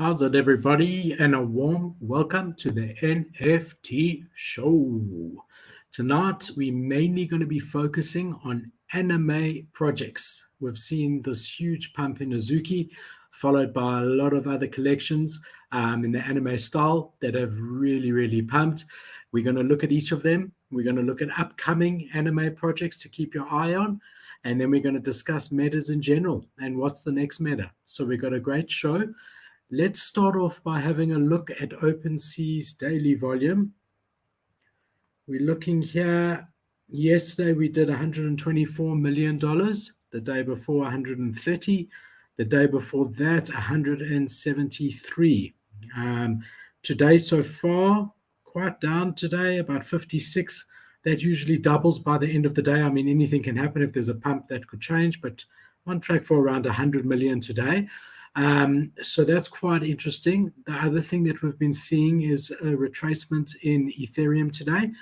How's it, everybody? And a warm welcome to the NFT show. Tonight, we're mainly going to be focusing on anime projects. We've seen this huge pump in Azuki, followed by a lot of other collections in the anime style that have really pumped. We're going to look at each of them. We're going to look at upcoming anime projects to keep your eye on. And then we're going to discuss metas in general and what's the next meta. So we've got a great show. Let's start off by having a look at OpenSea's daily volume. We're looking here. Yesterday we did $124 million. The day before 130. The day before that 173. Today so far quite down today, about 56. That usually doubles by the end of the day. I mean, anything can happen. If there's a pump, that could change, but on track for around 100 million today. So that's quite interesting. The other thing that we've been seeing is a retracement in Ethereum today,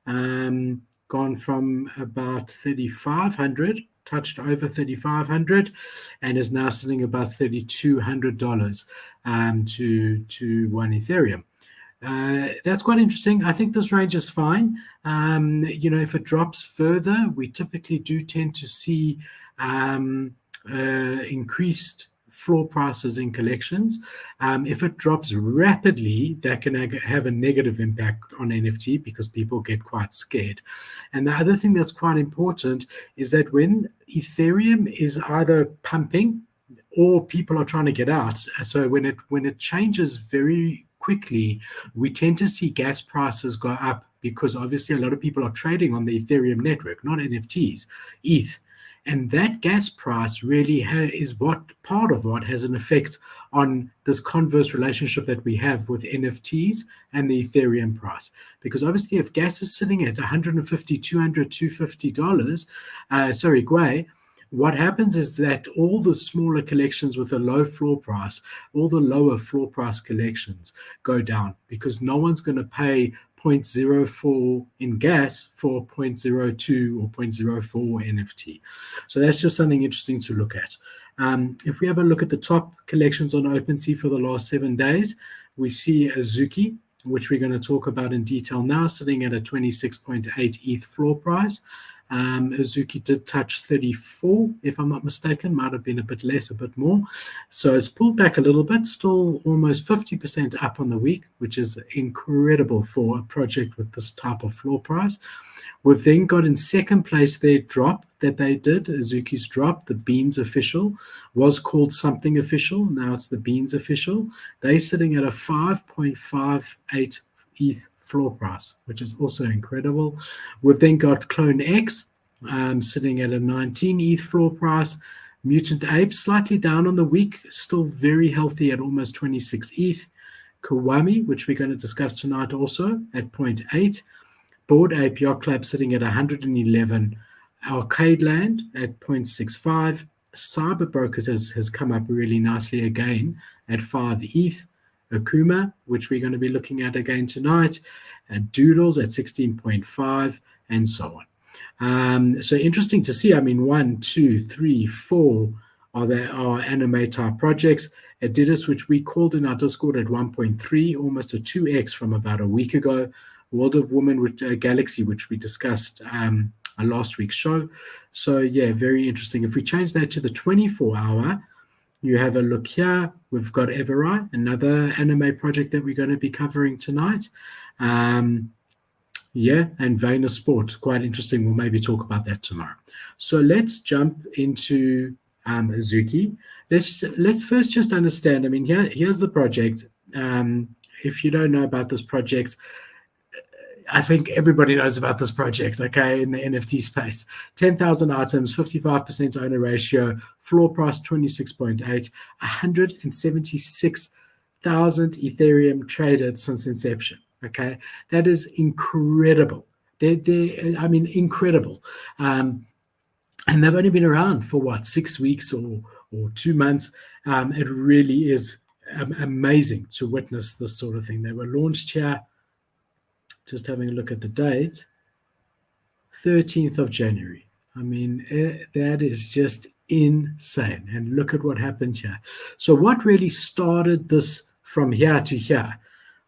gone from about 3,500, touched over 3,500, and is now sitting about $3,200 to one Ethereum. That's quite interesting. I think this range is fine. If it drops further, we typically do tend to see increased floor prices in collections. If it drops rapidly, that can have a negative impact on NFT because people get quite scared. And the other thing that's quite important is that when Ethereum is either pumping or people are trying to get out, so when it changes very quickly, we tend to see gas prices go up because obviously a lot of people are trading on the Ethereum network, not NFTs, ETH. And that gas price really is what part of what has an effect on this converse relationship that we have with NFTs and the Ethereum price. Because obviously if gas is sitting at $150, $200, $250, Gwei, what happens is that all the smaller collections with a low floor price, all the lower floor price collections go down because no one's going to pay 0.04 in gas for 0.02 or 0.04 NFT. So that's just something interesting to look at. If we have a look at the top collections on OpenSea for the last 7 days, we see Azuki, which we're going to talk about in detail now, sitting at a 26.8 ETH floor price. Azuki did touch 34, if I'm not mistaken, might have been a bit less, a bit more. So it's pulled back a little bit, still almost 50% up on the week, which is incredible for a project with this type of floor price. We've then got in second place their drop that they did, Azuki's drop, the Beans Official, was called something official. Now it's the Beans Official. They're sitting at a 5.58 ETH floor price, which is also incredible. We've then got Clone X sitting at a 19 ETH floor price. Mutant Ape slightly down on the week, still very healthy at almost 26 ETH. Kiwami, which we're going to discuss tonight also, at 0.8. Bored Ape Yacht Club sitting at 111. Arcade Land at 0.65. Cyber Brokers has come up really nicely again at 5 ETH. Akuma, which we're going to be looking at again tonight, and Doodles at 16.5, and so on. So interesting to see. I mean, 1, 2, 3, 4 are anime type projects. Adidas, which we called in our Discord at 1.3, almost a 2x from about a week ago. World of Women with Galaxy, which we discussed last week's show. So yeah, very interesting. If we change that to the 24-hour, you have a look here. We've got Everai, another anime project that we're going to be covering tonight. And Vayner Sport, quite interesting. We'll maybe talk about that tomorrow. So let's jump into Azuki. Let's first just understand. I mean, here's the project. If you don't know about this project, I think everybody knows about this project, okay, in the NFT space. 10,000 items, 55% owner ratio, floor price 26.8, 176,000 Ethereum traded since inception, okay? That is incredible. Incredible. And they've only been around for, 6 weeks or 2 months. It really is amazing to witness this sort of thing. They were launched here. Just having a look at the date, 13th of January. I mean, that is just insane. And look at what happened here. So what really started this from here to here.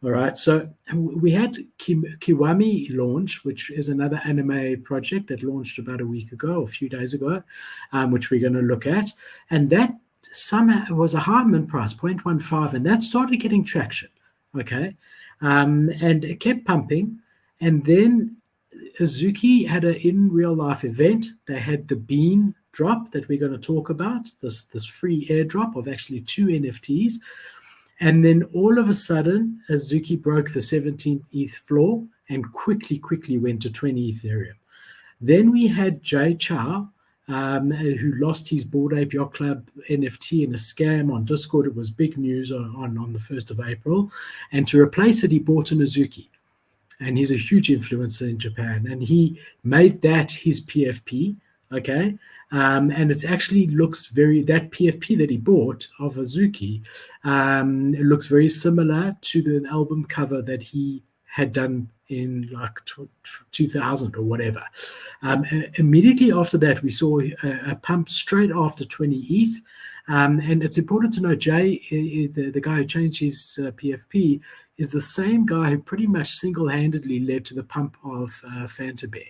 All right, so we had Kiwami Launch, which is another anime project that launched about a week ago, or a few days ago, which we're going to look at. And that somehow was a high mint price, 0.15, and that started getting traction, okay? And it kept pumping. And then Azuki had an in real life event. They had the bean drop that we're going to talk about, this free airdrop of actually 2 NFTs. And then all of a sudden, Azuki broke the 17th ETH floor and quickly went to 20 Ethereum. Then we had Chao, who lost his Bored Ape Yacht Club NFT in a scam on Discord. It was big news on the 1st of April. And to replace it, he bought an Azuki. And he's a huge influencer in Japan. And he made that his PFP, okay? And it actually looks that PFP that he bought of Azuki, it looks very similar to the album cover that he had done in like 2000 or whatever. Immediately after that, we saw a pump straight after 20 ETH. And it's important to know Jay, the guy who changed his PFP, is the same guy who pretty much single-handedly led to the pump of Fanta Bear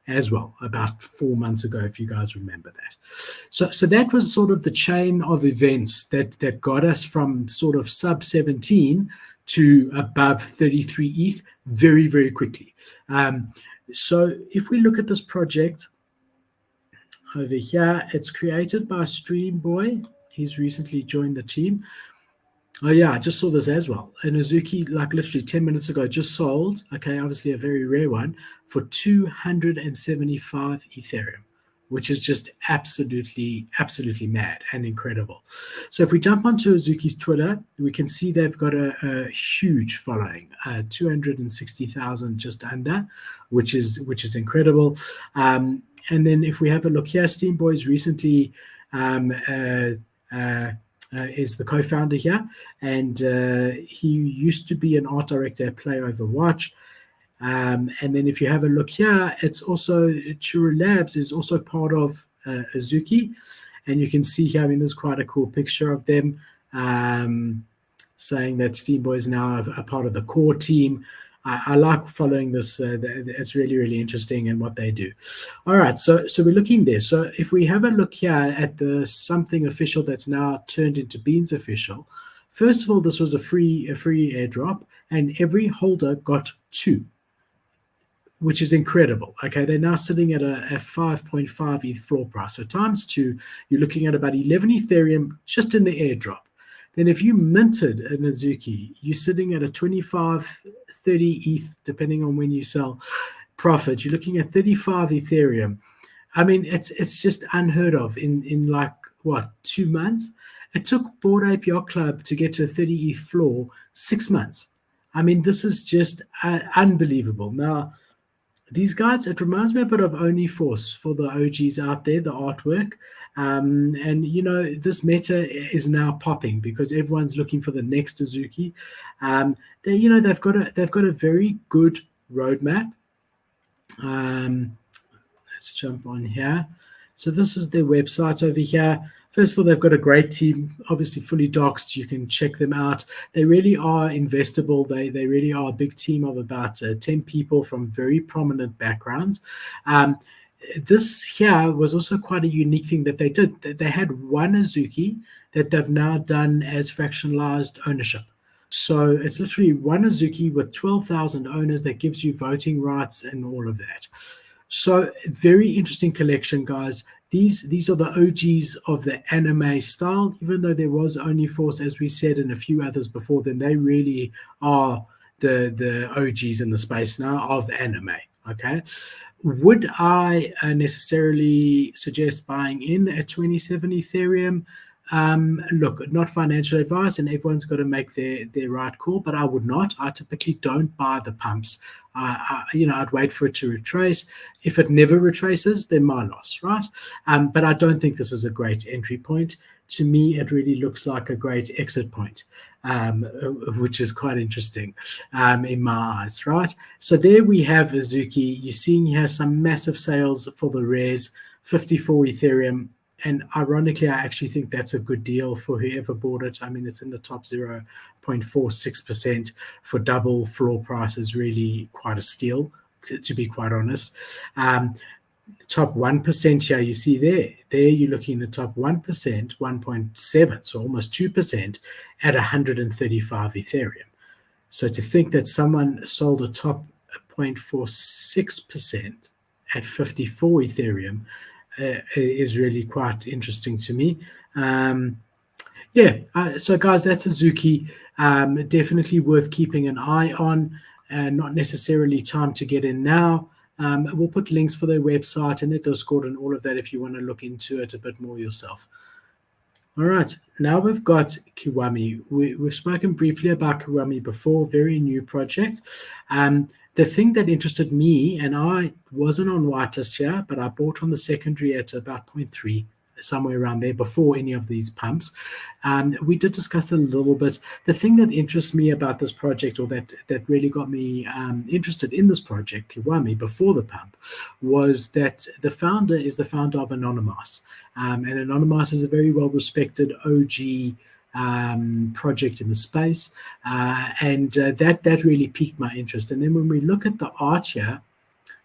as well, about 4 months ago, if you guys remember that. So that was sort of the chain of events that got us from sort of sub 17 to above 33 ETH very, very quickly. So if we look at this project over here, it's created by Stream Boy. He's recently joined the team. Oh, yeah, I just saw this as well. And Azuki, like literally 10 minutes ago, just sold, okay, obviously a very rare one, for 275 Ethereum, which is just absolutely mad and incredible. So if we jump onto Azuki's Twitter, we can see they've got a huge following, 260,000 just under, which is incredible. And then if we have a look here, Steam Boys recently is the co-founder here, and he used to be an art director at Play Overwatch. And then if you have a look here, it's also Churu Labs is also part of Azuki, and you can see here, I mean, there's quite a cool picture of them saying that Steam Boy is now a part of the core team. I like following this. It's really, really interesting in what they do. All right, so we're looking there. So if we have a look here at the something official that's now turned into Beans official, first of all, this was a free airdrop, and every holder got 2, which is incredible. Okay, they're now sitting at a 5.5 ETH floor price. So times 2, you're looking at about 11 Ethereum just in the airdrop. Then if you minted an Azuki, you're sitting at a 25, 30 ETH, depending on when you sell, profit. You're looking at 35 Ethereum. I mean, it's just unheard of in like, what, 2 months? It took Bored Ape Yacht Club to get to a 30 ETH floor 6 months. I mean, this is just unbelievable. Now, these guys, it reminds me a bit of Force for the OGs out there, the artwork. And you know, this meta is now popping because everyone's looking for the next Azuki. They've got a very good roadmap. Let's jump on here. So this is their website over here. First of all, they've got a great team, obviously fully doxed. You can check them out. They really are investable. They really are a big team of about 10 people from very prominent backgrounds. This here was also quite a unique thing that they did. They had one Azuki that they've now done as fractionalized ownership. So it's literally one Azuki with 12,000 owners that gives you voting rights and all of that. So very interesting collection, guys. These are the OGs of the anime style, even though there was Force, as we said, and a few others before them. They really are the OGs in the space now of anime, okay? Would I necessarily suggest buying in at 27 Ethereum? Look, not financial advice, and everyone's got to make their right call, but I would not. I typically don't buy the pumps. I'd wait for it to retrace. If it never retraces, then my loss, right? But I don't think this is a great entry point. To me, it really looks like a great exit point, which is quite interesting in my eyes, right? So there we have Azuki. You're seeing here some massive sales for the rares, 54 Ethereum. and ironically, I actually think that's a good deal for whoever bought it. I mean, it's in the top 0.46% for double floor price is really quite a steal, to be quite honest. Top 1% here, you see there you're looking at the top 1%, 1.7, so almost 2% at 135 Ethereum. So to think that someone sold a top 0.46% at 54 Ethereum is really quite interesting to me. So guys, that's Azuki. Definitely worth keeping an eye on. Not necessarily time to get in now. We'll put links for their website and their Discord and all of that if you want to look into it a bit more yourself. All right, now we've got Kiwami. We've spoken briefly about Kiwami before, very new project. The thing that interested me, and I wasn't on whitelist here, but I bought on the secondary at about 0.3, somewhere around there, before any of these pumps. We did discuss it a little bit. The thing that interests me about this project, or that really got me interested in this project, Kiwami, before the pump, was that the founder is the founder of Anonymice. And Anonymice is a very well-respected OG project in the space, and that really piqued my interest. And then when we look at the art here,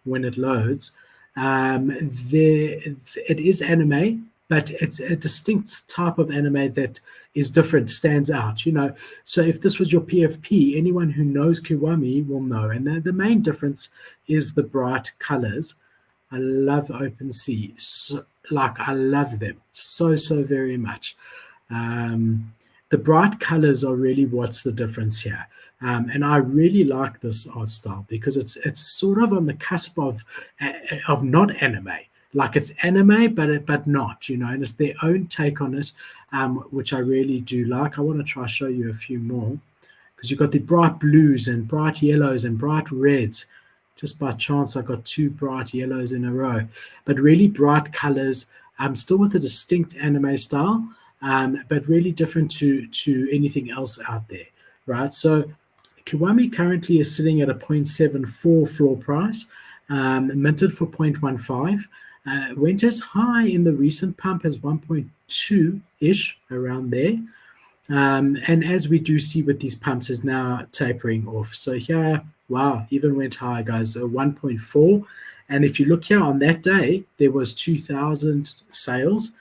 when it loads, it is anime, but it's a distinct type of anime that is different, stands out. So if this was your PFP, anyone who knows Kiwami will know. And the main difference is the bright colors. I love OpenSea. I love them so very much. The bright colors are really what's the difference here. And I really like this art style because it's sort of on the cusp of not anime. Like it's anime, but not, and it's their own take on it, which I really do like. I want to try show you a few more because you've got the bright blues and bright yellows and bright reds. Just by chance, I got 2 bright yellows in a row, but really bright colors. Still with a distinct anime style, but really different to anything else out there, right? So Kiwami currently is sitting at a 0.74 floor price, minted for 0.15. Went as high in the recent pump as 1.2-ish, around there. And as we do see with these pumps, is now tapering off. So here, wow, even went high, guys, 1.4. And if you look here on that day, there was 2,000 sales.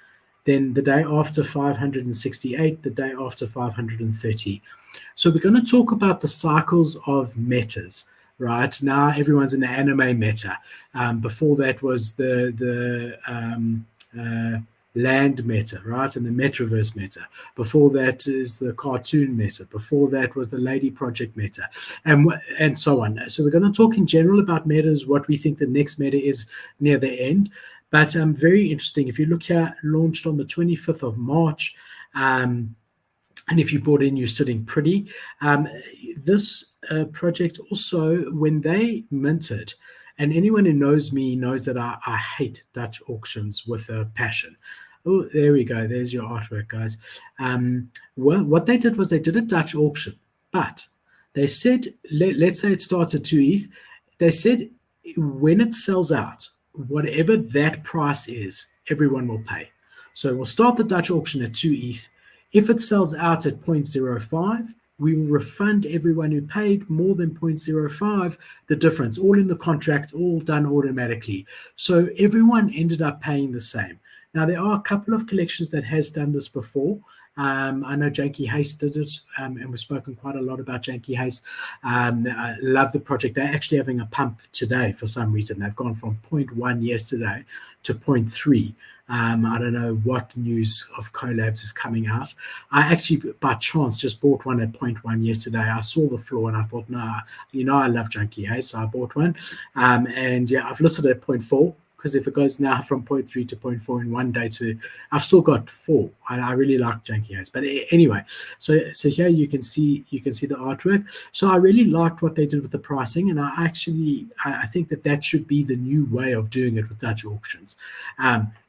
Then the day after, 568, the day after, 530. So we're going to talk about the cycles of metas. Right now, everyone's in the anime meta. Before that was the land meta, right, and the metaverse meta. Before that is the cartoon meta. Before that was the lady project meta, and so on. So we're going to talk in general about metas, what we think the next meta is near the end. But very interesting. If you look here, launched on the 25th of March. And if you bought in, you're sitting pretty. This project also, when they minted, and anyone who knows me knows that I hate Dutch auctions with a passion. Oh, there we go. There's your artwork, guys. Well, what they did was they did a Dutch auction, but they said, let's say it starts at 2 ETH. They said when it sells out, whatever that price is, everyone will pay. So we'll start the Dutch auction at 2 ETH. If it sells out at 0.05, we will refund everyone who paid more than 0.05 the difference, all in the contract, all done automatically. So everyone ended up paying the same. Now, there are a couple of collections that has done this before. I know Janky Haste did it, and we've spoken quite a lot about Janky Haste. I love the project. They're actually having a pump today for some reason. They've gone from 0.1 yesterday to 0.3. I don't know what news of collabs is coming out. I actually, by chance, just bought one at 0.1 yesterday. I saw the floor and I thought, I love Janky Haste, so I bought one. And yeah, I've listed it at 0.4. Because if it goes now from 0.3 to 0.4 in one day I've still got 4. I really like Janky Haste. But anyway, so here you can see the artwork. So I really liked what they did with the pricing, and I think that should be the new way of doing it with Dutch auctions.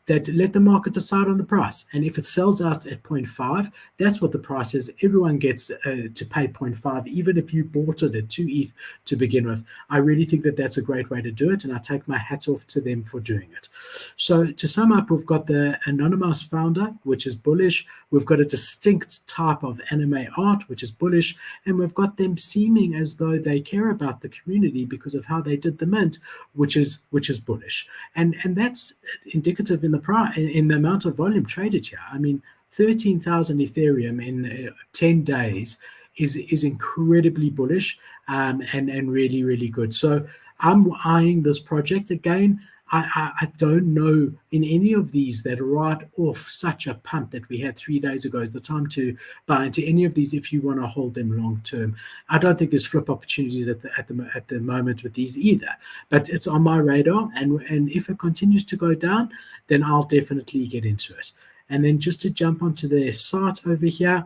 that let the market decide on the price. And if it sells out at 0.5, that's what the price is. Everyone gets to pay 0.5, even if you bought it at 2 ETH to begin with. I really think that that's a great way to do it, and I take my hat off to them for doing it. So to sum up, we've got the Anonymice founder, which is bullish. We've got a distinct type of anime art, which is bullish. And we've got them seeming as though they care about the community because of how they did the mint, which is bullish. And that's indicative in the amount of volume traded here. I mean, 13,000 Ethereum in 10 days is incredibly bullish, and really, really good. So I'm eyeing this project again. I don't know in any of these that right off such a pump that we had 3 days ago is the time to buy into any of these if you want to hold them long term. I don't think there's flip opportunities at the moment with these either, but it's on my radar, and if it continues to go down, then I'll definitely get into it. And then just to jump onto their site over here,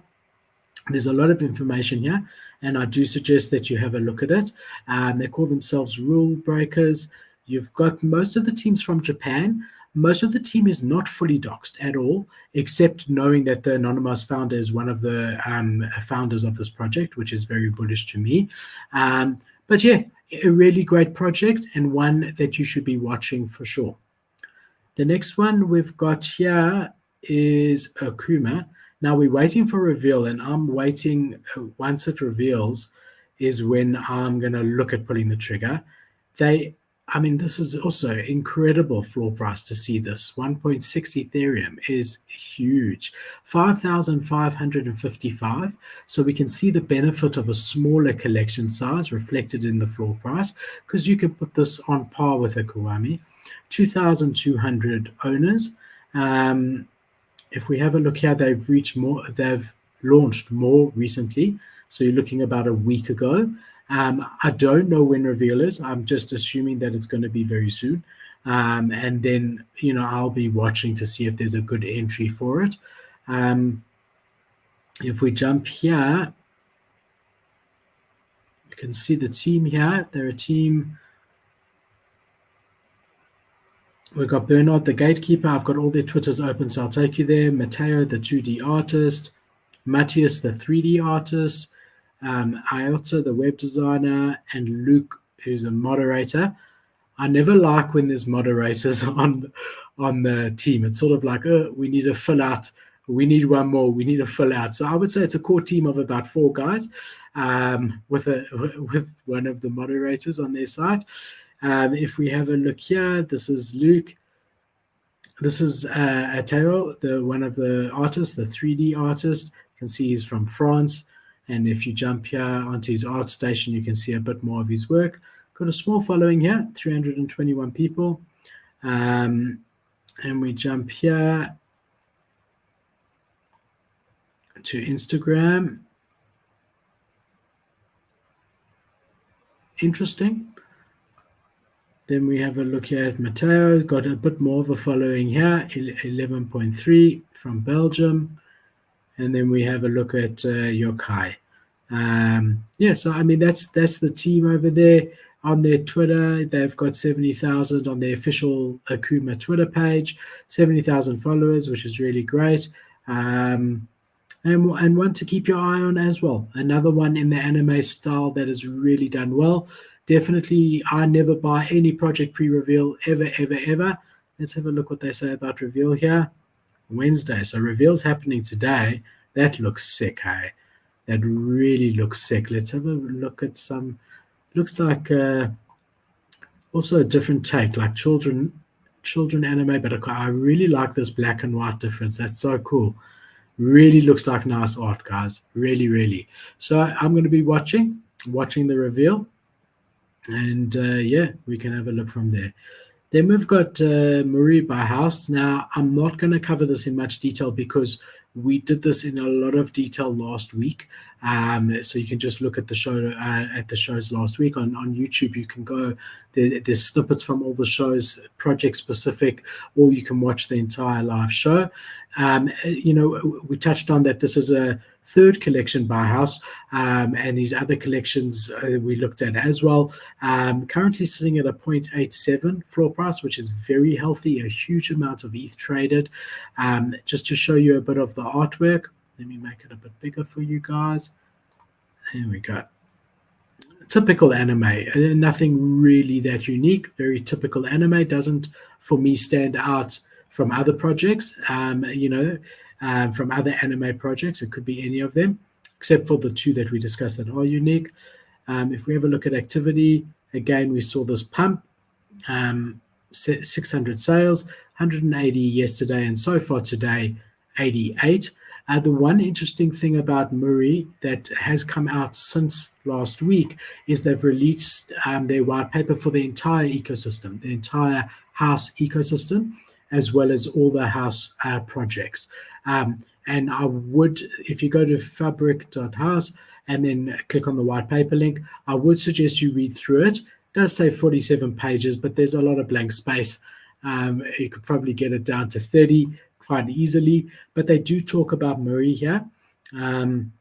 there's a lot of information here, and I do suggest that you have a look at it. They call themselves rule breakers. You've got most of the teams from Japan. Most of the team is not fully doxed at all, except knowing that the Anonymice founder is one of the founders of this project, which is very bullish to me. But yeah, a really great project and one that you should be watching for sure. The next one we've got here is Akuma. Now we're waiting for reveal, and I'm waiting. Once it reveals is when I'm going to look at pulling the trigger. This is also incredible floor price to see this. 1.6 Ethereum is huge. 5,555. So we can see the benefit of a smaller collection size reflected in the floor price, because you can put this on par with a Kiwami. 2,200 owners. If we have a look here, they've launched more recently. So you're looking about a week ago. I don't know when reveal is. I'm just assuming that it's going to be very soon. And then, I'll be watching to see if there's a good entry for it. If we jump here, you can see the team here. They're a team. We've got Bernard, the gatekeeper. I've got all their Twitters open, so I'll take you there. Matteo, the 2D artist. Matthias, the 3D artist. Iota, the web designer, and Luke, who's a moderator. I never like when there's moderators on the team. It's sort of like, we need to fill out. We need one more. We need to fill out. So I would say it's a core team of about 4 guys, with one of the moderators on their side. If we have a look here, this is Luke. This is Ateo, one of the artists, the 3D artist. You can see he's from France. And if you jump here onto his art station, you can see a bit more of his work. Got a small following here, 321 people. And we jump here to Instagram. Interesting. Then we have a look here at Matteo. Got a bit more of a following here, 11.3 from Belgium. And then we have a look at Yokai. So that's the team over there. On their Twitter, they've got 70,000 on their official Akuma Twitter page, 70,000 followers, which is really great. And one to keep your eye on as well. Another one in the anime style that has really done well. Definitely, I never buy any project pre-reveal, ever, ever, ever. Let's have a look what they say about reveal here. Wednesday. So reveal's happening today. That looks sick, hey? That really looks sick. Let's have a look at some. Looks like also a different take, like children anime, but I really like this black and white difference. That's so cool. Really looks like nice art, guys. Really, really. So I'm going to be watching the reveal. And we can have a look from there. Then we've got Muri by Haus. Now, I'm not going to cover this in much detail because we did this in a lot of detail last week. So you can just look at the show at the shows last week on YouTube. You can go there's snippets from all the shows, project specific, or you can watch the entire live show. We touched on that this is a third collection by Haus, and his other collections we looked at as well. Currently sitting at a 0.87 floor price, which is very healthy, a huge amount of ETH traded. Just to show you a bit of the artwork, let me make it a bit bigger for you guys. There we go. Typical anime, nothing really that unique, very typical anime. Doesn't, for me, stand out from other projects, from other anime projects. It could be any of them, except for the two that we discussed that are unique. If we have a look at activity, again, we saw this pump, 600 sales, 180 yesterday, and so far today, 88. The one interesting thing about Muri that has come out since last week is they've released their white paper for the entire ecosystem, the entire Haus ecosystem, as well as all the Haus projects. And I would, if you go to fabric.haus and then click on the white paper link, I would suggest you read through it. It does say 47 pages, but there's a lot of blank space. You could probably get it down to 30 quite easily, but they do talk about Muri here. And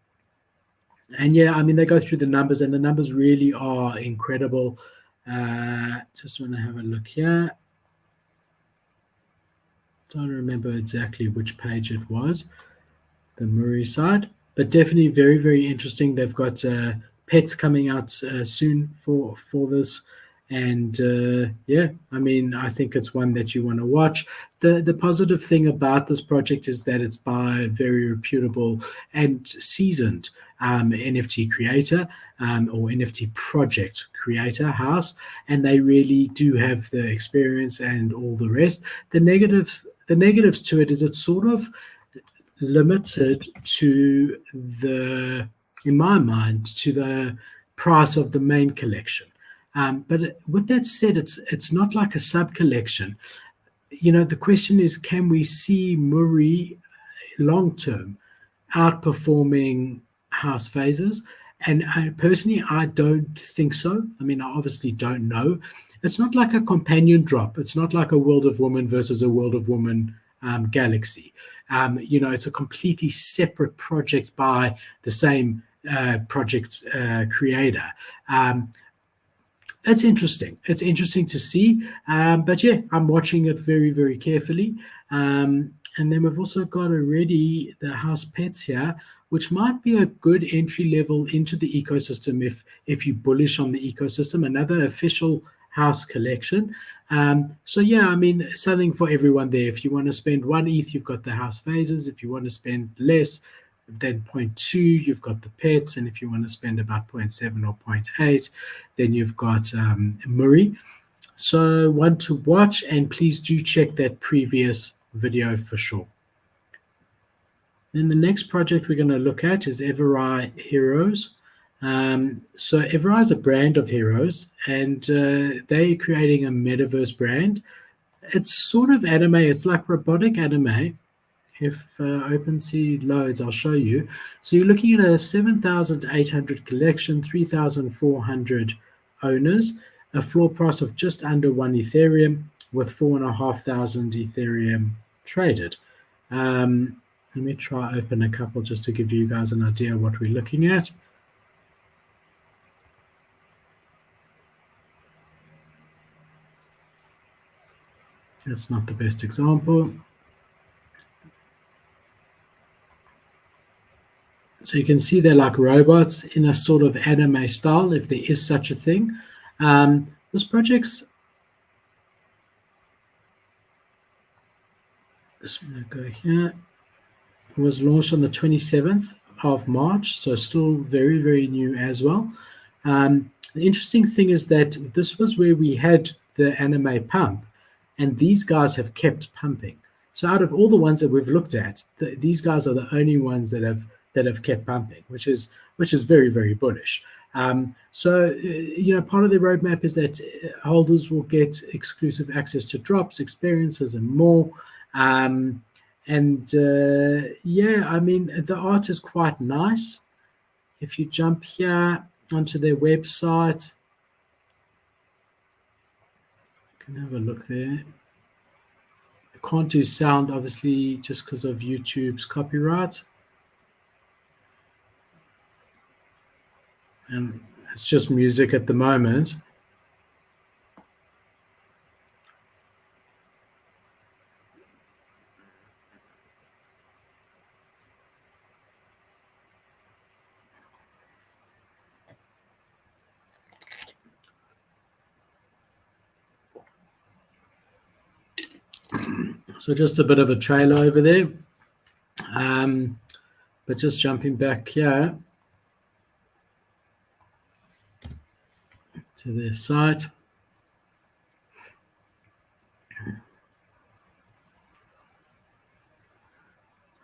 yeah, I mean, they go through the numbers, and the numbers really are incredible. Just want to have a look here. Don't remember exactly which page it was, the Muri side, but definitely very, very interesting. They've got pets coming out soon for this. And yeah, I mean, I think it's one that you want to watch. The positive thing about this project is that it's by a very reputable and seasoned NFT creator or NFT project creator, Haus, and they really do have the experience and all the rest. The negatives to it is it's sort of limited to in my mind, to the price of the main collection. But with that said, it's not like a sub collection. The question is, can we see Muri long term outperforming Haus phases? And personally, I don't think so. I mean, I obviously don't know. It's not like a companion drop. It's not like a World of Woman versus a World of Woman galaxy. It's a completely separate project by the same project creator. It's interesting. It's interesting to see. But yeah, I'm watching it very, very carefully. And then we've also got already the Haus Pets here, which might be a good entry level into the ecosystem if you're bullish on the ecosystem. Another official Haus collection. So yeah, I mean, something for everyone there. If you want to spend 1 ETH, you've got the Haus phases. If you want to spend less than 0.2, you've got the pets. And if you want to spend about 0.7 or 0.8, then you've got Muri. So one to watch, and please do check that previous video for sure. Then the next project we're going to look at is Evari Heroes. So Everai is a brand of heroes, and they're creating a metaverse brand. It's sort of anime. It's like robotic anime. If OpenSea loads, I'll show you. So you're looking at a 7,800 collection, 3,400 owners, a floor price of just under 1 Ethereum with 4,500 Ethereum traded. Let me try open a couple just to give you guys an idea of what we're looking at. That's not the best example. So you can see they're like robots in a sort of anime style, if there is such a thing. This project's, just want to go here. It was launched on the 27th of March, so still very, very new as well. The interesting thing is that this was where we had the anime pump, and these guys have kept pumping. So out of all the ones that we've looked at, these guys are the only ones that have kept pumping, which is very, very bullish. So part of the roadmap is that holders will get exclusive access to drops, experiences, and more. Yeah, I mean, the art is quite nice. if you jump here onto their website, you can have a look there. I can't do sound, obviously, just because of YouTube's copyright. And it's just music at the moment. So just a bit of a trailer over there. But just jumping back here to their site.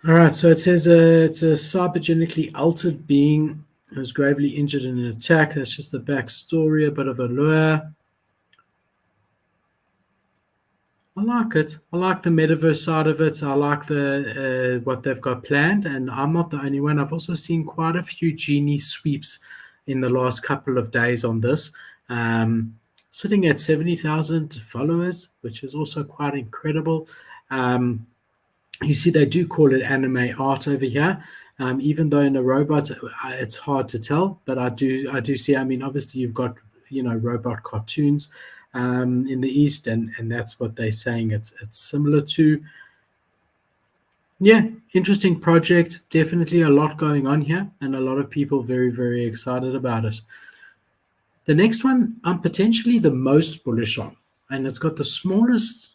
All right, so it says it's a cybergenically altered being who was gravely injured in an attack. That's just the backstory, a bit of a lure. I like it. I like the metaverse side of it. I like the what they've got planned, and I'm not the only one. I've also seen quite a few genie sweeps in the last couple of days on this, sitting at 70,000 followers, which is also quite incredible. You see, they do call it anime art over here, even though in a robot it's hard to tell. But I do see. I mean, obviously you've got robot cartoons in the East, and that's what they're saying it's similar to. Yeah, interesting project. Definitely a lot going on here, and a lot of people very, very excited about it. The next one I'm potentially the most bullish on, and it's got the smallest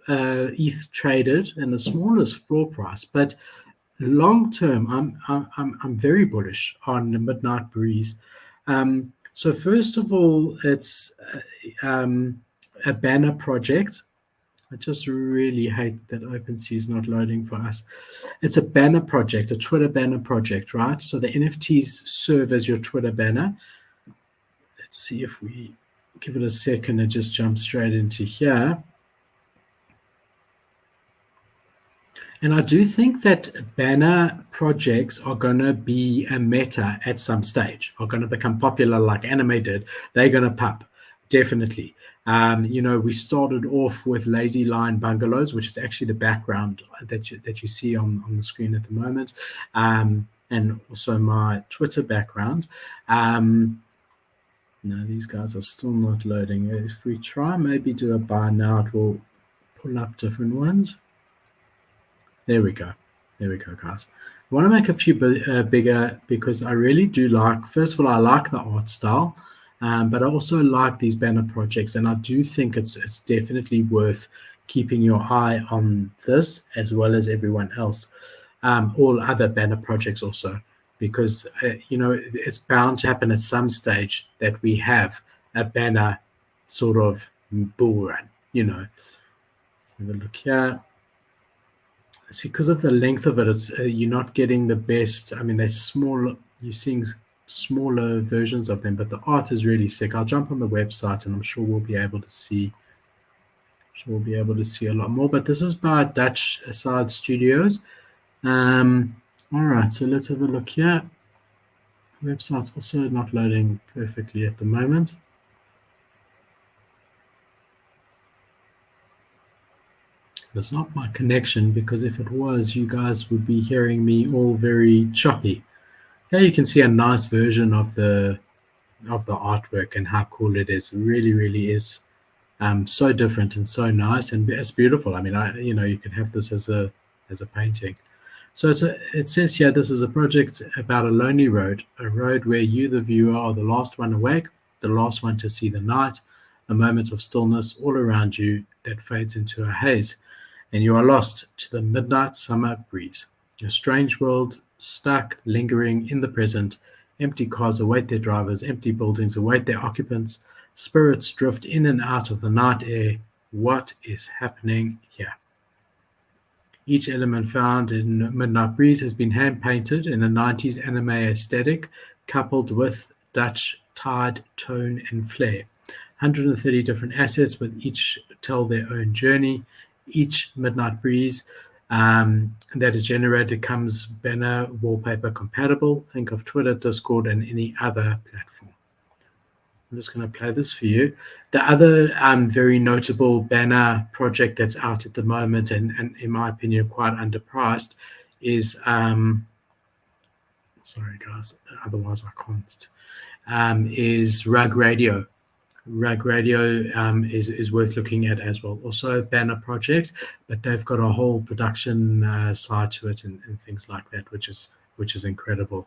ETH traded and the smallest floor price, but long term, I'm very bullish on the Midnight Breeze. So first of all, it's a banner project. I just really hate that OpenSea is not loading for us. It's a banner project, a Twitter banner project, right? So the NFTs serve as your Twitter banner. Let's see if we give it a second and just jump straight into here. And I do think that banner projects are going to be a meta at some stage, are going to become popular like anime did. They're going to pump, definitely. We started off with Lazy Line Bungalows, which is actually the background that you see on the screen at the moment, and also my Twitter background. No, these guys are still not loading. If we try maybe do a buy now, it will pull up different ones. There we go. There we go, guys. I want to make a few bigger because I really do like, first of all, I like the art style, but I also like these banner projects, and I do think it's definitely worth keeping your eye on this as well as everyone else, all other banner projects also, because, it's bound to happen at some stage that we have a banner sort of bull run, Let's have a look here. See, because of the length of it, it's you're not getting the best. I mean, they're small. You're seeing smaller versions of them, but the art is really sick. I'll jump on the website, and I'm sure we'll be able to see. A lot more. But this is by Dutch Side Studios. All right, so let's have a look here. The website's also not loading perfectly at the moment. It's not my connection, because if it was, you guys would be hearing me all very choppy. Here you can see a nice version of the artwork and how cool it is. It really, really is so different and so nice, and it's beautiful. I mean, you can have this as a painting. So it says here, this is a project about a lonely road, a road where you, the viewer, are the last one awake, the last one to see the night, a moment of stillness all around you that fades into a haze, and you are lost to the midnight summer breeze. A strange world, stuck, lingering in the present. Empty cars await their drivers, empty buildings await their occupants. Spirits drift in and out of the night air. What is happening here? Each element found in Midnight Breeze has been hand-painted in a 90s anime aesthetic, coupled with Dutch tide, tone, and flair. 130 different assets with each tell their own journey. Each Midnight Breeze that is generated comes banner wallpaper compatible. Think of Twitter, Discord, and any other platform. I'm just going to play this for you. The other very notable banner project that's out at the moment, and in my opinion quite underpriced, is sorry guys, otherwise I can't. Is Rug Radio. Rug Radio is worth looking at as well. Also a banner project, but they've got a whole production side to it and things like that, which is incredible.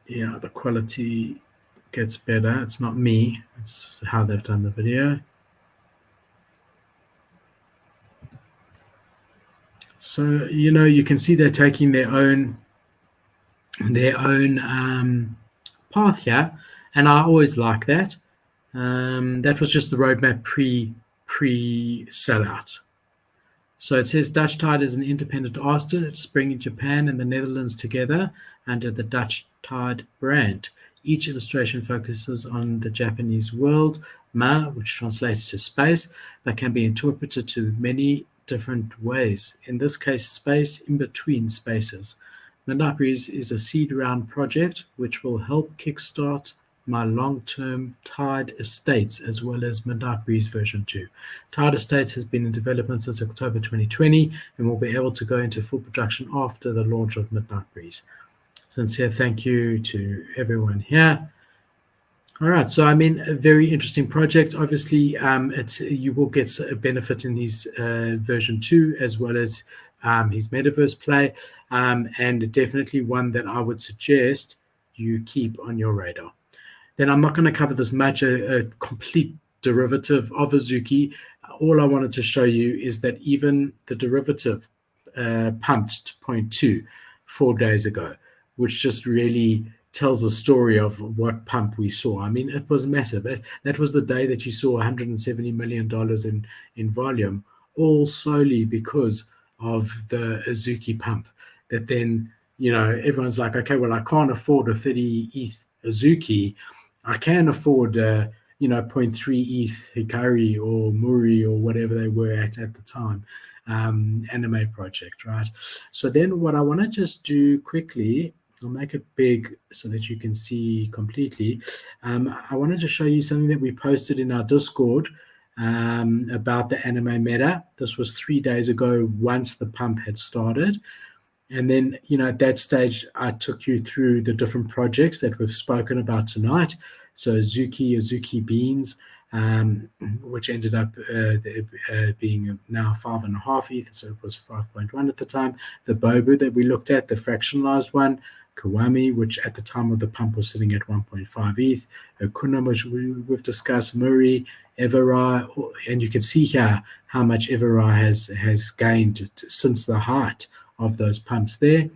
Yeah, the quality gets better. It's not me, it's how they've done the video. So, you can see they're taking their own path here, and I always like that. That was just the roadmap pre-sellout. So it says Dutch Tide is an independent artist bringing Japan and the Netherlands together under the Dutch Tide brand. Each illustration focuses on the Japanese world, ma, which translates to space, but can be interpreted to many different ways. In this case, space in between spaces. Midnight Breeze is a seed round project which will help kickstart my long-term Tide Estates as well as Midnight Breeze version 2. Tide Estates has been in development since October 2020 and will be able to go into full production after the launch of Midnight Breeze. Sincere thank you to everyone here. All right, so a very interesting project. Obviously, you will get a benefit in his version 2 as well as his metaverse play, and definitely one that I would suggest you keep on your radar. Then I'm not going to cover this much, a complete derivative of Azuki. All I wanted to show you is that even the derivative pumped to 0.2 4 days ago, which just really tells a story of what pump we saw. It was massive. That was the day that you saw $170 million in volume, all solely because of the Azuki pump. That then, everyone's like, okay, well, I can't afford a 30 ETH Azuki. I can afford 0.3 ETH Hikari or Muri or whatever they were at the time, anime project, right? So then what I want to just do quickly, I'll make it big so that you can see completely. I wanted to show you something that we posted in our Discord about the anime meta. This was 3 days ago once the pump had started. And then, at that stage, I took you through the different projects that we've spoken about tonight. So Azuki Beans, which ended up being now 5.5 ETH, so it was 5.1 at the time. The Bobu that we looked at, the fractionalized one. Kiwami, which at the time of the pump was sitting at 1.5 ETH. Akuma, which we've discussed. Muri, Everai, and you can see here how much Everai has gained since the height of those pumps there.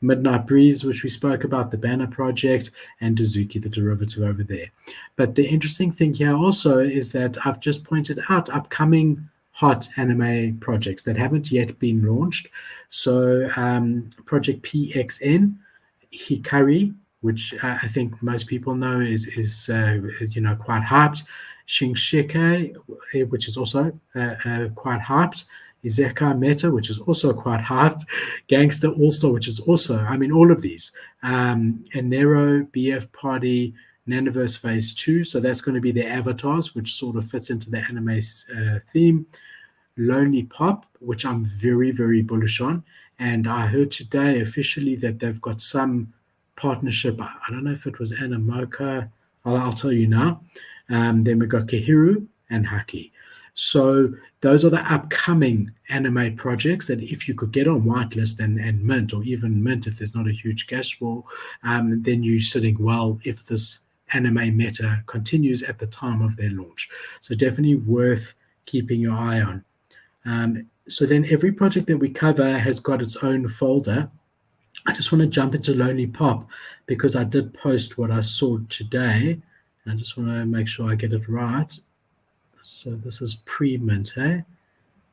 Midnight Breeze, which we spoke about, the banner project, and Azuki, the derivative over there. But the interesting thing here also is that I've just pointed out upcoming hot anime projects that haven't yet been launched. So Project PXN, Hikari, which I think most people know is quite hyped. Shinshike, which is also quite hyped. Isekai Meta, which is also quite hyped. Gangster All-Star, which is also, all of these. Nero, BF Party, Nanoverse Phase 2. So that's going to be the avatars, which sort of fits into the anime theme. Lonely Pop, which I'm very, very bullish on. And I heard today officially that they've got some partnership. I don't know if it was Animoca. I'll tell you now. Then we got Kehiru and Haki. So those are the upcoming anime projects that if you could get on whitelist and mint, or even mint if there's not a huge cash wall, then you're sitting well if this anime meta continues at the time of their launch. So definitely worth keeping your eye on. So then every project that we cover has got its own folder. I just want to jump into Lonely Pop because I did post what I saw today. And I just want to make sure I get it right. So this is pre-mint, eh?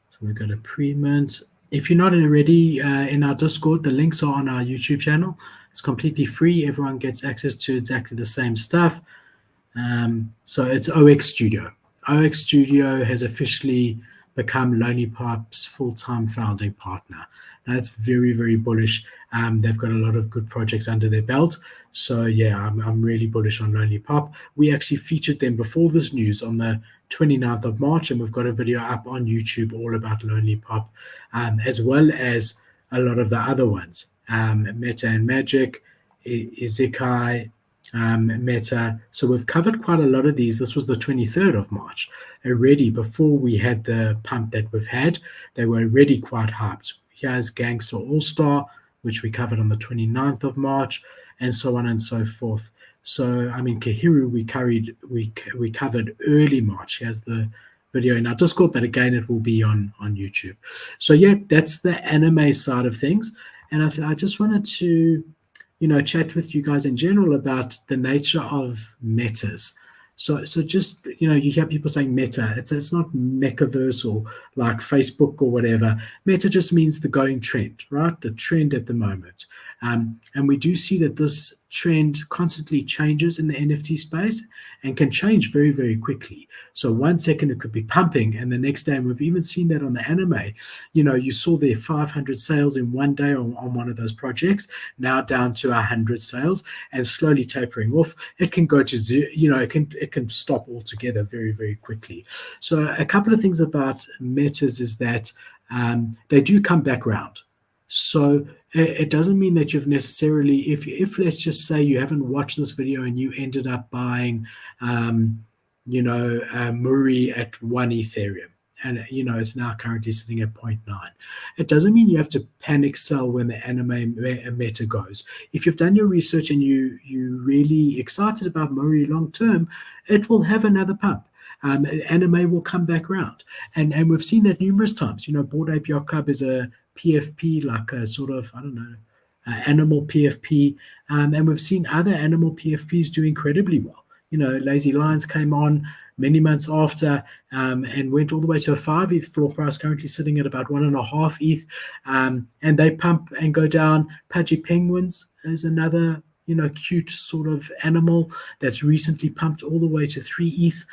So we've got a pre-mint. If you're not already in our Discord, the links are on our YouTube channel. It's completely free. Everyone gets access to exactly the same stuff. So it's OX Studio. OX Studio has officially become Lonely Pop's full-time founding partner. Now, that's very, very bullish. They've got a lot of good projects under their belt. So yeah, I'm really bullish on Lonely Pop. We actually featured them before this news on the 29th of March, and we've got a video up on YouTube all about Lonely Pop, as well as a lot of the other ones. Meta and Magic, Isekai, Meta. So we've covered quite a lot of these. This was the 23rd of March. Already before we had the pump that we've had, they were already quite hyped. Here's Gangster All-Star, which we covered on the 29th of March, and so on and so forth. So, I mean, Kahiru, we covered early March. Here's the video in our Discord, but again, it will be on YouTube. So, yeah, that's the anime side of things. And I just wanted to, chat with you guys in general about the nature of metas. So just, you hear people saying meta. It's not mechaverse or like Facebook or whatever. Meta just means the going trend, right? The trend at the moment. And we do see that this trend constantly changes in the NFT space and can change very, very quickly. So 1 second it could be pumping, and the next day, and we've even seen that on the anime, you saw their 500 sales in one day on one of those projects, now down to 100 sales and slowly tapering off. It can go to zero, it can stop altogether very, very quickly. So a couple of things about metas is that they do come back round. So it doesn't mean that you've necessarily, if let's just say you haven't watched this video and you ended up buying, Muri at 1 Ethereum, and it's now currently sitting at 0.9. It doesn't mean you have to panic sell when the anime meta goes. If you've done your research and you're really excited about Muri long term, it will have another pump. Anime will come back around, and we've seen that numerous times. Bored Ape Yacht Club is a PFP, like a sort of, animal PFP, and we've seen other animal PFPs do incredibly well. Lazy Lions came on many months after, and went all the way to a 5 ETH floor price, currently sitting at about 1.5 ETH, and they pump and go down. Pudgy Penguins is another cute sort of animal that's recently pumped all the way to 3 ETH,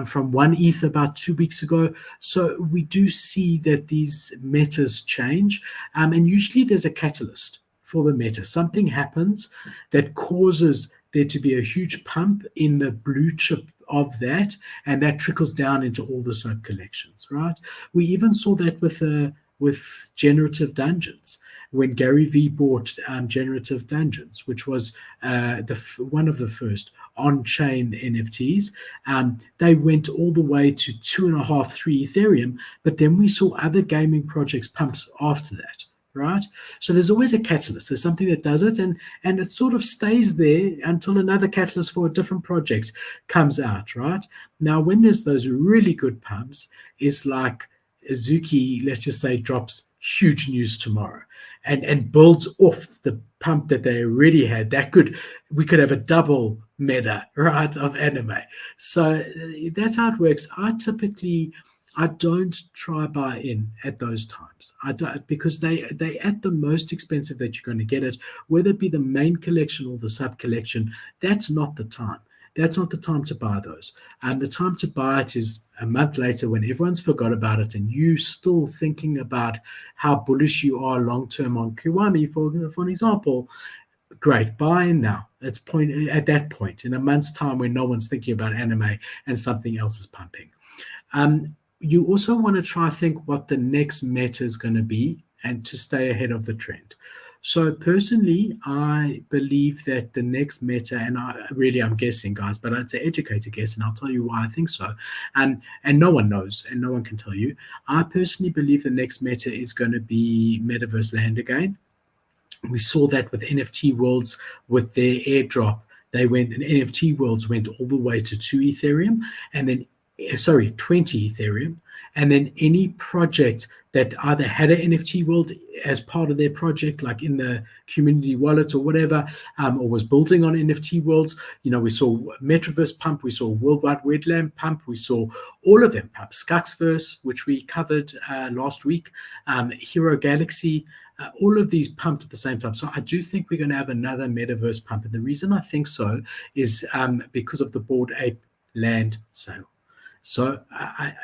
from 1 ETH about 2 weeks ago. So we do see that these metas change, and usually there's a catalyst for the meta. Something happens that causes there to be a huge pump in the blue chip of that, and that trickles down into all the sub collections, right? We even saw that with generative dungeons, when Gary Vee bought generative dungeons, which was one of the first on-chain NFTs. They went all the way to 2.5, 3 Ethereum, but then we saw other gaming projects pumped after that, right? So there's always a catalyst. There's something that does it, and it sort of stays there until another catalyst for a different project comes out, right? Now, when there's those really good pumps, it's like Azuki, let's just say, drops huge news tomorrow and builds off the pump that they already had. We could have a double meta, right, of anime. So that's how it works. I don't try buy in at those times. I don't, because they at the most expensive that you're going to get it, whether it be the main collection or the sub collection. That's not the time. That's not the time to buy those. And the time to buy it is a month later, when everyone's forgot about it and you still thinking about how bullish you are long term on Kiwami, for an example. Great, buy in now. At that point in a month's time when no one's thinking about anime and something else is pumping. You also want to try think what the next meta is going to be and to stay ahead of the trend. So personally, I believe that the next meta, and I'm guessing, guys, but it's an educated guess, and I'll tell you why I think so. And no one knows, and no one can tell you. I personally believe the next meta is going to be Metaverse Land again. We saw that with NFT Worlds, with their airdrop. NFT Worlds went all the way to 2 Ethereum, and then 20 Ethereum. And then any project that either had an NFT world as part of their project, like in the community wallet or whatever, or was building on NFT worlds, we saw Metaverse pump, we saw Worldwide Wetland pump, we saw all of them pump. Skuxverse, which we covered last week, Hero Galaxy, all of these pumped at the same time. So I do think we're going to have another Metaverse pump. And the reason I think so is because of the Bored Ape Land sale. So,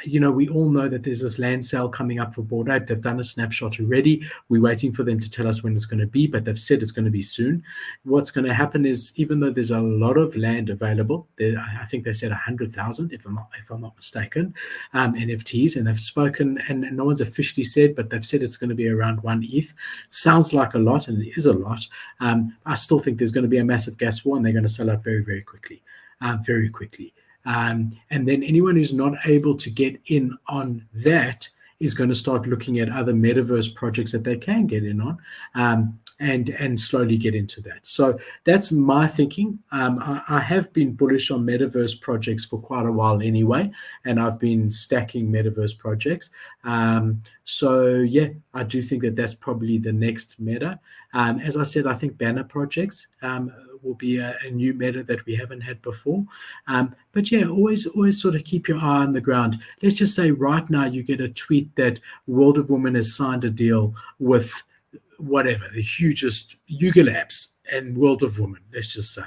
we all know that there's this land sale coming up for Bored Ape. They've done a snapshot already. We're waiting for them to tell us when it's going to be, but they've said it's going to be soon. What's going to happen is, even though there's a lot of land available, I think they said 100,000, if I'm not mistaken, NFTs, and they've spoken, and no one's officially said, but they've said it's going to be around 1 ETH. Sounds like a lot, and it is a lot. I still think there's going to be a massive gas war, and they're going to sell out very, very quickly, very quickly. And then anyone who's not able to get in on that is going to start looking at other metaverse projects that they can get in on, and slowly get into that. So that's my thinking. I have been bullish on metaverse projects for quite a while anyway, and I've been stacking metaverse projects. So yeah, I do think that that's probably the next meta. As I said, I think banner projects will be a new meta that we haven't had before. But yeah, always sort of keep your eye on the ground. Let's just say right now you get a tweet that World of Women has signed a deal with whatever, the hugest Yuga Labs and World of Women, let's just say.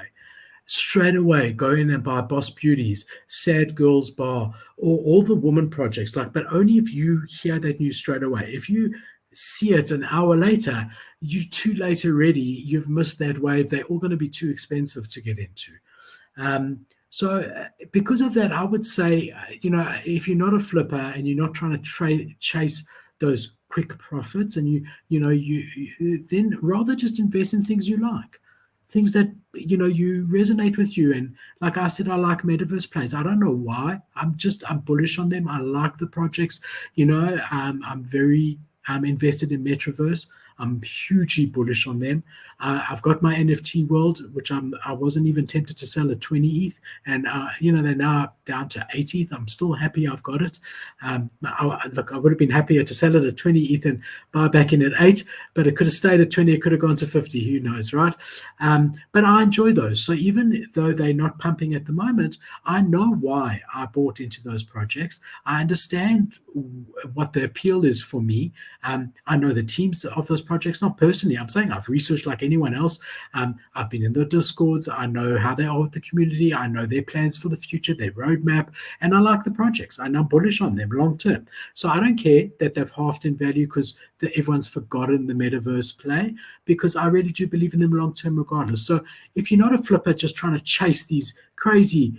Straight away, go in and buy Boss Beauties, Sad Girls Bar, or all the woman projects. But only if you hear that news straight away. If you see it an hour later, you're too late already. You've missed that wave. They're all going to be too expensive to get into. So because of that, I would say, if you're not a flipper and you're not trying to chase those quick profits, and you then rather just invest in things you like, things that you resonate with you. And like I said, I like metaverse plays. I don't know why. I'm bullish on them. I like the projects. I'm very invested in metaverse. I'm hugely bullish on them. I've got my NFT world, which I wasn't even tempted to sell at 20 ETH, and they're now down to 8 ETH. I'm still happy I've got it. I would have been happier to sell it at 20 ETH and buy back in at 8, but it could have stayed at 20. It could have gone to 50. Who knows, right? But I enjoy those. So even though they're not pumping at the moment, I know why I bought into those projects. I understand what the appeal is for me. I know the teams of those projects, not personally. I'm saying I've researched like anyone else. I've been in the Discords. I know how they are with the community. I know their plans for the future, their roadmap, and I like the projects. I'm bullish on them long term. So I don't care that they've halved in value because everyone's forgotten the metaverse play, because I really do believe in them long term regardless. So if you're not a flipper just trying to chase these crazy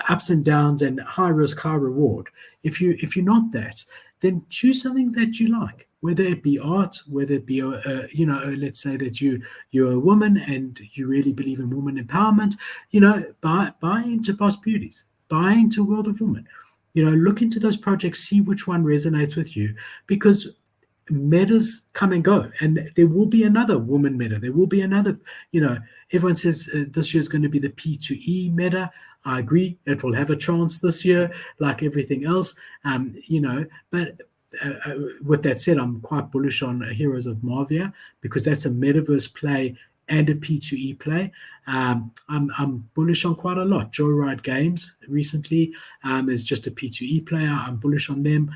ups and downs and high risk, high reward, if you're not that, then choose something that you like, whether it be art, whether it be, let's say that you're a woman and you really believe in woman empowerment, buy into Boss Beauties, buy into World of Women, look into those projects, see which one resonates with you, because metas come and go, and there will be another woman meta. There will be another, everyone says this year is going to be the P2E meta. I agree. It will have a chance this year, like everything else, but with that said, I'm quite bullish on Heroes of Marvia, because that's a metaverse play and a P2E play. I'm bullish on quite a lot. Joyride Games recently is just a P2E player. I'm bullish on them.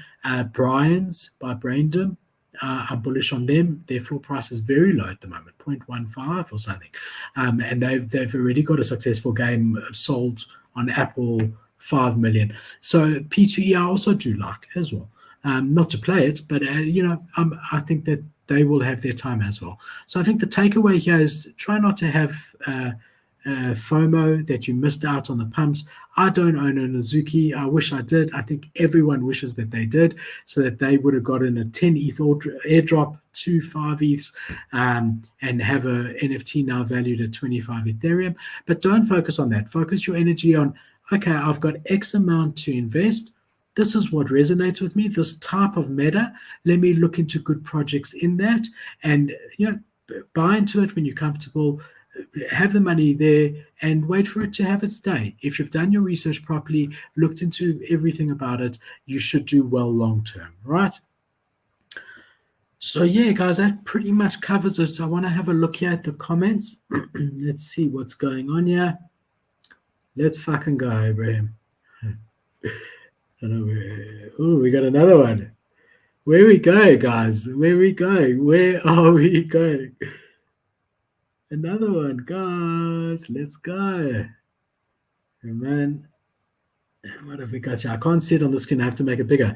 Brian's by Braindom, I'm bullish on them. Their floor price is very low at the moment, 0.15 or something. And they've already got a successful game sold on Apple, 5 million. So P2E I also do like as well. Not to play it, but I think that they will have their time as well. So I think the takeaway here is try not to have FOMO, that you missed out on the pumps. I don't own an Azuki. I wish I did. I think everyone wishes that they did, so that they would have gotten a 10 ETH airdrop to 5 ETHs and have a NFT now valued at 25 Ethereum. But don't focus on that. Focus your energy on, okay, I've got X amount to invest. This is what resonates with me, this type of meta. Let me look into good projects in that, and buy into it when you're comfortable. Have the money there and wait for it to have its day. If you've done your research properly, looked into everything about it, you should do well long term, right? So yeah, guys, that pretty much covers it. So I want to have a look here at the comments. Let's see what's going on here. Let's fucking go, Abraham. Oh, we got another one. Where we go, guys? Where we go? Where are we going? Another one, guys. Let's go. Hey, man. What have we got here? I can't see it on the screen. I have to make it bigger.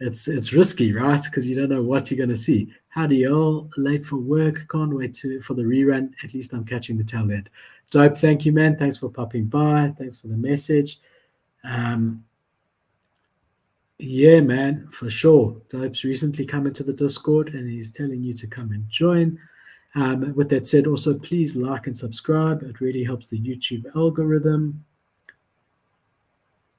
It's risky, right? Because you don't know what you're going to see. Howdy, y'all. Late for work. Can't wait for the rerun. At least I'm catching the tail end. Dope. Thank you, man. Thanks for popping by. Thanks for the message. Yeah, man, for sure. Dope's recently come into the Discord and he's telling you to come and join. With that said, also please like and subscribe. It really helps the YouTube algorithm.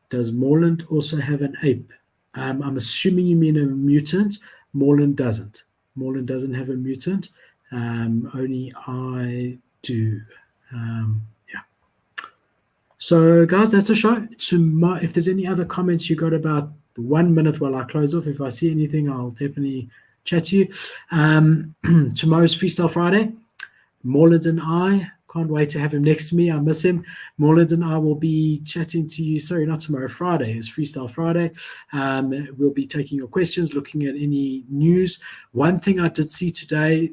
Does Morland also have an ape? I'm assuming you mean a mutant. Morland doesn't. Morland doesn't have a mutant. Only I do. Yeah. So, guys, that's the show. If there's any other comments you got about 1 minute while I close off, if I see anything, I'll definitely chat to you. Tomorrow's Freestyle Friday. Morland and I can't wait to have him next to me. I miss him. Morland and I will be chatting to you. Sorry, not tomorrow. Friday is Freestyle Friday. We'll be taking your questions, looking at any news. One thing I did see today,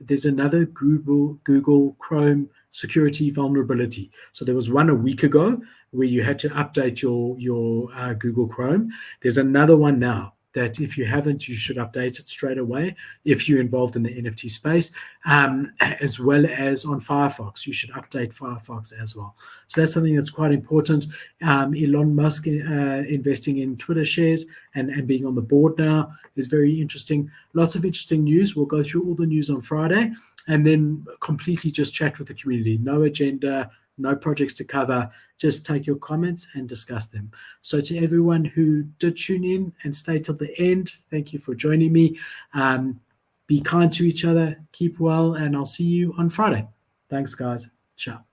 there's another Google Chrome security vulnerability. So there was one a week ago where you had to update your Google Chrome. There's another one now that if you haven't, you should update it straight away if you're involved in the NFT space, as well as on Firefox. You should update Firefox as well. So that's something that's quite important. Elon Musk investing in Twitter shares and being on the board now is very interesting. Lots of interesting news. We'll go through all the news on Friday and then completely just chat with the community. No agenda, no projects to cover. Just take your comments and discuss them. So to everyone who did tune in and stay till the end, thank you for joining me. Be kind to each other, keep well, and I'll see you on Friday. Thanks, guys. Ciao.